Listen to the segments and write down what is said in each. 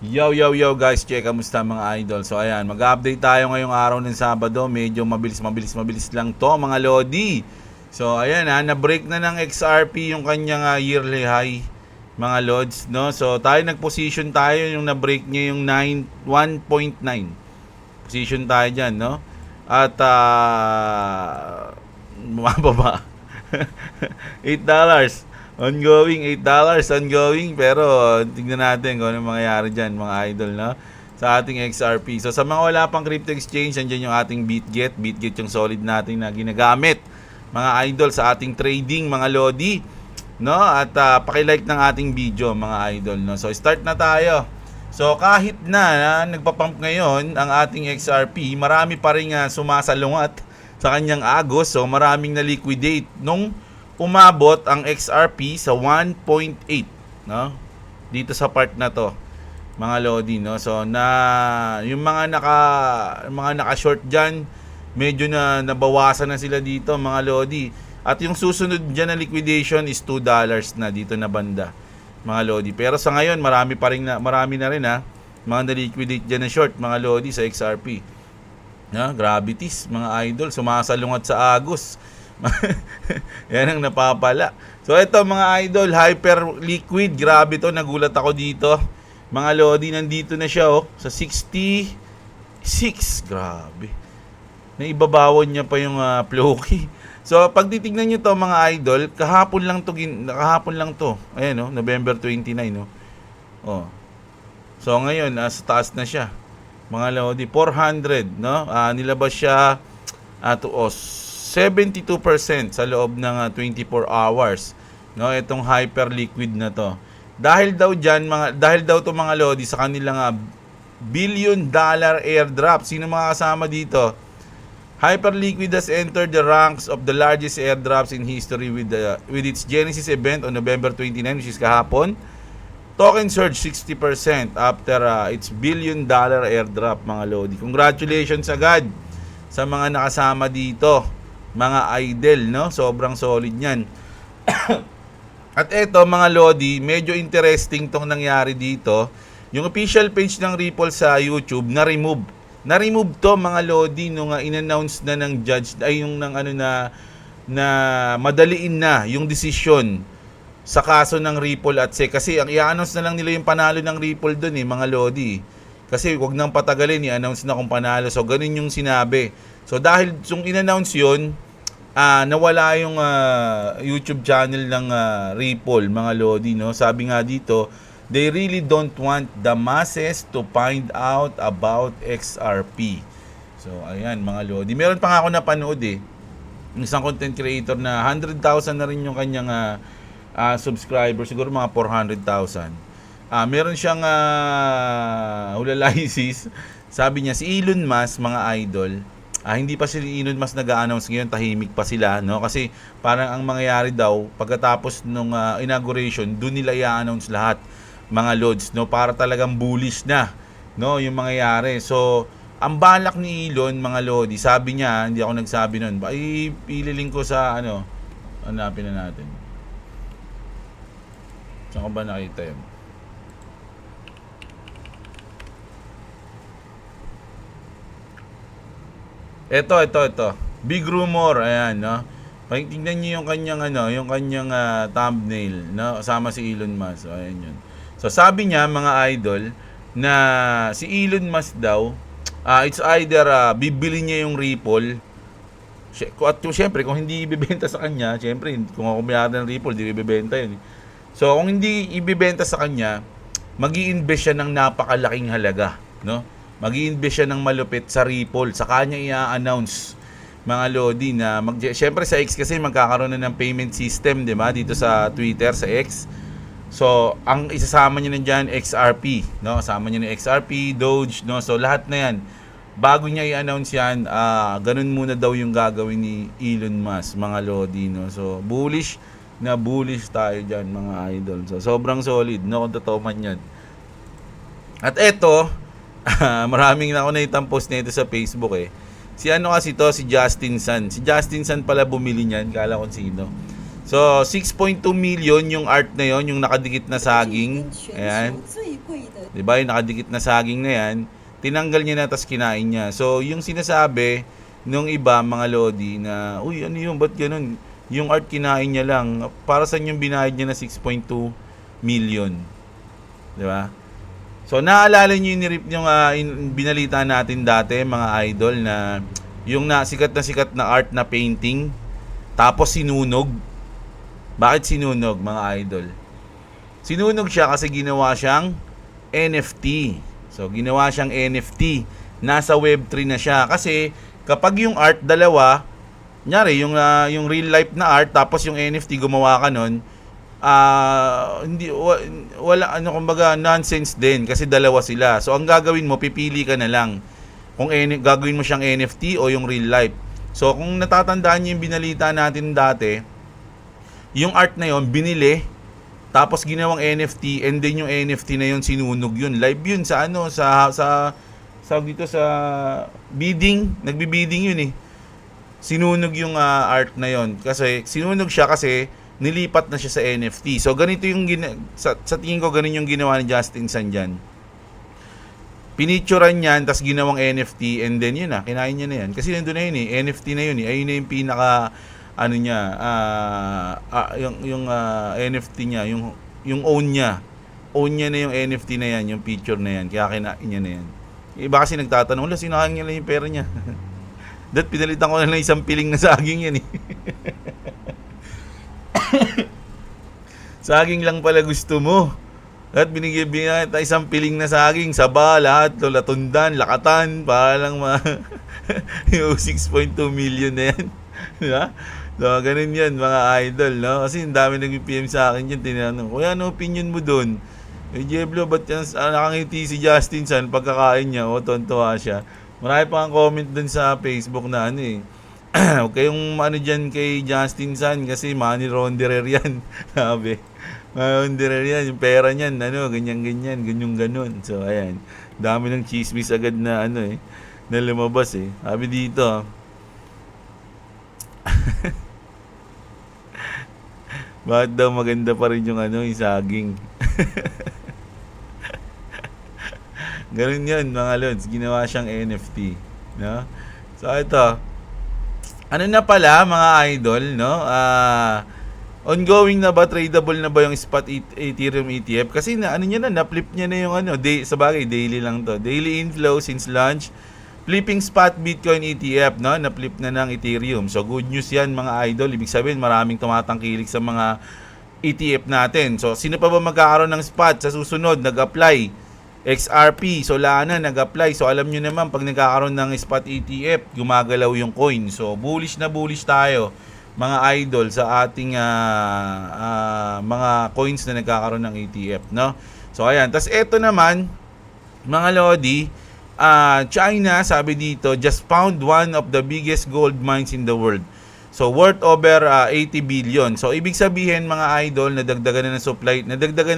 Yo guys, check kamusta mga idol. So ayan, mag-update tayo ngayong araw ng Sabado. Medyo mabilis lang to mga lodi. So ayan na-break na ng XRP yung kanyang yearly high mga lods, no? So tayo nag-position tayo yung na-break niya yung 1.9. Position tayo diyan, no? At bumababa. $8. Ongoing, $8 ongoing. Pero tingnan natin kung ano mangyayari dyan mga idol, no? Sa ating XRP. So sa mga wala pang crypto exchange, andyan yung ating BitGet. BitGet yung solid natin na ginagamit mga idol sa ating trading mga lodi, no? At paki-like ng ating video mga idol, no? So start na tayo. So kahit na nagpa-pump ngayon ang ating XRP, marami pa ring sumasalungat sa kanyang agos. So maraming na-liquidate nung umabot ang XRP sa 1.8, no? Dito sa part na to, mga lodi, no? So yung mga naka-short diyan, medyo na nabawasan na sila dito, mga lodi. At yung susunod diyan na liquidation is $2 na dito na banda, mga lodi. Pero sa ngayon, marami na rin mga na-liquidate diyan na short, mga lodi, sa XRP. Gravities, mga idol, sumasalungat sa agos. Yan ang napapala. So ito mga idol, hyper liquid. Grabe to, nagulat ako dito. Mga lodi, nandito na siya sa 66. Grabe. Naibabawon niya pa yung floki. So pag titignan niyo to mga idol, kahapon lang to. Ayan November 29, no. So ngayon sa taas na siya. Mga lodi, 400, no? Nilabas siya at 72% sa loob ng 24 hours, no? Itong hyper liquid na to. Dahil daw to mga lodi sa kanilang $1 billion airdrop. Sino mga kasama dito? Hyperliquid has entered the ranks of the largest airdrops in history with its Genesis event on November 29, which is kahapon. Token surge 60% after its $1 billion airdrop, mga lodi. Congratulations agad sa mga nakasama dito, mga idol, no? Sobrang solid niyan. At eto mga lodi, medyo interesting tong nangyari dito. Yung official page ng Ripple sa YouTube na-remove to, mga lodi, nung in-announce na ng judge ay yung na madaliin na yung decision sa kaso ng Ripple at SEC. Kasi ang i-announce na lang nila yung panalo ng Ripple doon mga lodi. Kasi wag nang patagalin, i-announce na kung panalo. So ganun yung sinabi. So dahil yung in-announce yun, nawala yung YouTube channel ng Ripple, mga lodi, no? Sabi nga dito, they really don't want the masses to find out about XRP. So ayan mga lodi. Meron pa nga ako napanood isang content creator na 100,000 na rin yung kanyang subscriber, siguro mga 400,000. Meron siyang hulalisis. Sabi niya si Elon Musk, mga idol, hindi pa si Elon Musk nag-a-announce ngayon, tahimik pa sila, no? Kasi parang ang mangyayari daw pagkatapos nung inauguration, doon nila i-announce lahat, mga lods, no? Para talagang bullish na, no, yung mangyayari. So ang balak ni Elon, mga lodi, sabi niya, hindi ako nagsabi nun, ay ililing ko sa hanapin na natin. Saan ko ba nakita yun? Ito. Big rumor, ayan, no? Pakinggan niyo yung kanyang thumbnail, no? Kasama si Elon Musk. So, ayan yun. So sabi niya, mga idol, na si Elon Musk daw, it's either bibili niya yung Ripple. At syempre, kung hindi ibebenta sa kanya, syempre, kung ako mayari ng Ripple, di ibebenta yun. So kung hindi ibebenta sa kanya, magi-invest siya ng napakalaking halaga, no? Magi-invest siya ng malupit sa Ripple. Sa kanya i-announce, mga lodi, na syempre sa X kasi magkakaroon na ng payment system, di ba? Dito sa Twitter, sa X. So ang isasama niya nandiyan XRP, no? Kasama niya ng XRP, Doge, no? So lahat na yan. Bago niya i-announce yan, ganun muna daw yung gagawin ni Elon Musk, mga lodi, no? So bullish tayo dyan, mga idol. So sobrang solid, no, kung totoo man yan. At eto, maraming na ako nakitang post nito sa Facebook Si Justin Sun. Si Justin Sun pala bumili niyan, kala ko sino. So, 6.2 million yung art na yon, yung nakadikit na saging. Ayan. Diba? Yung nakadikit na saging na yan, tinanggal niya na, tas kinain niya. So, yung sinasabi nung iba, mga lodi, na, uy, ano yun, ba't ganun? Yung art kinain niya lang. Para saan yung binayad niya na 6.2 million? Diba? So, naalala niyo yung binalita natin dati, mga idol, na yung sikat na art na painting, tapos sinunog. Bakit sinunog, mga idol? Sinunog siya kasi ginawa siyang NFT. So, ginawa siyang NFT. Nasa Web3 na siya. Kasi, kapag yung art dalawa, nyari, yung real life na art, tapos yung NFT gumawa ka nun, hindi, wala, kumbaga, nonsense din. Kasi dalawa sila. So, ang gagawin mo, pipili ka na lang. Kung gagawin mo siyang NFT o yung real life. So, kung natatandaan niyo yung binalita natin dati, yung art na yon binili, tapos ginawang NFT, and then yung NFT na yon sinunog yun. Live yun sa dito sa bidding, nagbi-bidding yun eh. Sinunog yung art na yon kasi sinunog siya kasi nilipat na siya sa NFT. So ganito yung sa tingin ko ganun yung ginawa ni Justin Sun dyan. Pinicturean niyan, tapos ginawang NFT, and then yun kinain niya na yan. Kasi nandun na yun eh, NFT na yun eh. Ayun na yung pinaka ano niya, yung NFT niya, yung own niya na yung NFT na yan, yung picture na yan, kaya kinain niya na yan. Iba kasi nagtatanong, wala, sinakain niya lang yung pera niya. That pinalitan ko na lang isang piling na saging yan eh. Saging lang pala gusto mo. At binigyan tayo isang piling na saging, saba, lahat, latundan, lakatan, para lang yung 6.2 million na yan. Diba? So, ganun yan, mga idol, no? Kasi ang dami nag-PM sa akin yan, tinanong, kuya, ano opinion mo dun? Jeblo, ba't yan, nakangiti si Justin Sun, pagkakain niya, tontuwa siya. Marami pa ang comment dun sa Facebook na huwag kayong dyan kay Justin Sun, kasi money launderer yan. Sabi, launderer yan, yung pera niyan, ganyan-ganyan, ganyan-ganon. So, ayan, dami ng chismis agad na, na lumabas eh. Sabi dito, bakit daw maganda pa rin yung yung saging? Ganun yun, mga lods. Ginawa siyang NFT, no? So, ito. Ano na pala, mga idol, no? Ongoing na ba, tradable na ba yung spot Ethereum ETF? Kasi na-flip niya na yung sa bagay, daily lang to. Daily inflow since launch. Flipping spot Bitcoin ETF, no? Na-flip na ng Ethereum. So, good news yan, mga idol. Ibig sabihin, maraming tumatangkilik sa mga ETF natin. So, sino pa ba magkakaroon ng spot sa susunod? Nag-apply. XRP, Solana, nag-apply. So, alam nyo naman, pag nagkakaroon ng spot ETF, gumagalaw yung coin. So, bullish na bullish tayo, mga idol, sa ating mga coins na nagkakaroon ng ETF, no? So, ayan. Tapos, eto naman, mga lodi, China, sabi dito, just found one of the biggest gold mines in the world. So, worth over 80 billion. So, ibig sabihin, mga idol, nadagdagan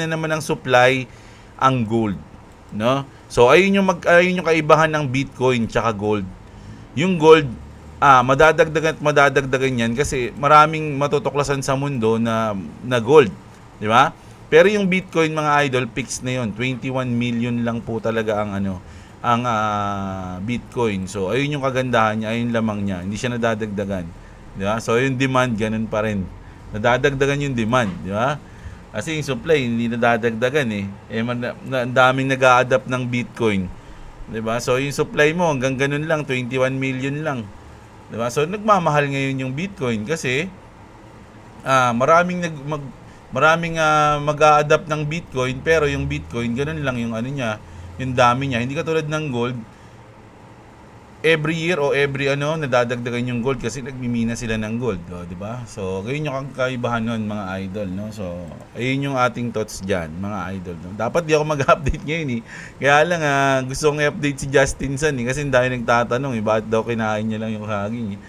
na naman ng supply ang gold, no? So, ayun yung kaibahan ng Bitcoin tsaka gold. Yung gold, madadagdagan yan kasi maraming matutuklasan sa mundo na gold, di ba? Pero yung Bitcoin, mga idol, fixed na yun. 21 million lang po talaga ang Bitcoin. So, ayun yung kagandahan niya, ayun lamang niya. Hindi siya nadadagdagan. Di ba? So, yung demand, ganun pa rin. Nadadagdagan yung demand. Di ba? Kasi yung supply, hindi nadadagdagan eh. Ang daming nag-a-adapt ng Bitcoin. Di ba? So, yung supply mo, hanggang ganun lang, 21 million lang. Di ba? So, nagmamahal ngayon yung Bitcoin kasi maraming mag-a-adapt ng Bitcoin, pero yung Bitcoin, ganun lang yung niya, yung dami niya. Hindi katulad ng gold, every year o every nadadagdagan yung gold kasi nagmimina sila ng gold, di ba? So, ganyan yung kaibahan nun, mga idol, no? So, ayun yung ating thoughts diyan, mga idol, no? Dapat di ako mag-update ngayon eh. Kaya lang gusto kong i-update si Justin Sun eh, kasi dahil nagtatanong eh, bakit daw kinain niya lang yung saging eh.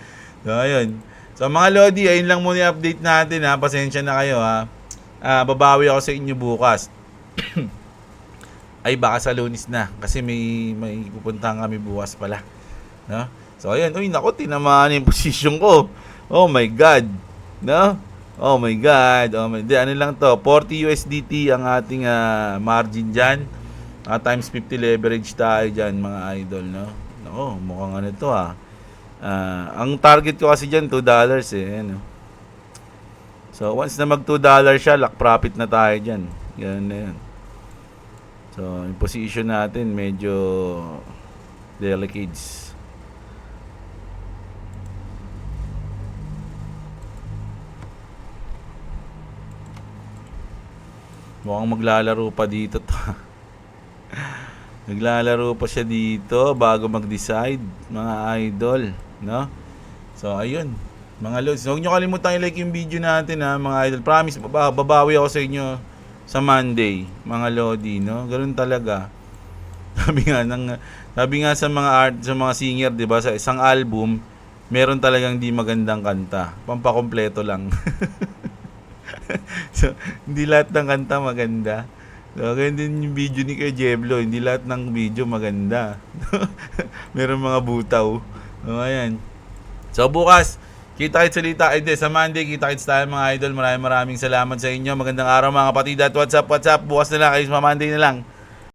So, ayun. So, mga lodi, ayun lang muna yung update natin ha. Pasensya na kayo ha. Babawi ako sa inyo bukas. Ay, baka sa Lunes na kasi may pupuntahan kami bukas pala, no? So, ayan. Uy, nako, tinamaan yung position ko. Oh my God. No? Oh my God. Oh my, di, ano lang to, 40 USDT ang ating margin dyan. Times 50 leverage tayo dyan, mga idol, no? Nako, mukhang ano to ang target ko kasi dyan, $2 ano. So, once na mag $2 siya, lock profit na tayo dyan. Ganun na yun. So, yung position natin, medyo delicate. Mukhang maglalaro pa dito to. Naglalaro pa siya dito bago mag-decide, mga idol, no? So, ayun. Mga lods, huwag nyo kalimutan i-like yung video natin mga idol. Promise, babawi ako sa inyo sa Monday, mga lodi, no? Ganun talaga. Sabi nga sa mga sa mga singer, 'di ba, sa isang album, meron talagang di magandang kanta. Pampakompleto lang. So, hindi lahat ng kanta maganda. So, ganyan din yung video ni Kuya Jeblo. Hindi lahat ng video maganda. Meron mga butaw. So, ayan. So, bukas, kita-kits salita. Sa Monday, kita-kits tayo mga idol. Maraming salamat sa inyo. Magandang araw mga kapatid. At what's up? Bukas na lang. Ayos, Monday na lang.